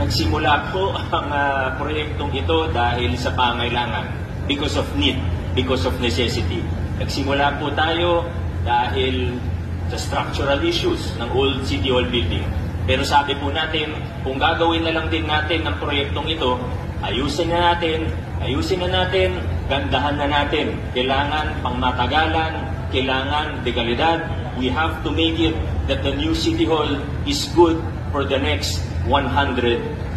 Nagsimula po ang proyektong ito dahil sa pangailangan, because of need, because of necessity. Nagsimula po tayo dahil sa structural issues ng old City Hall building. Pero sabi po natin, kung gagawin na lang din natin ang proyektong ito, ayusin na natin, gandahan na natin. Kailangan pangmatagalan, kailangan legalidad. We have to make it that the new City Hall is good for the next 100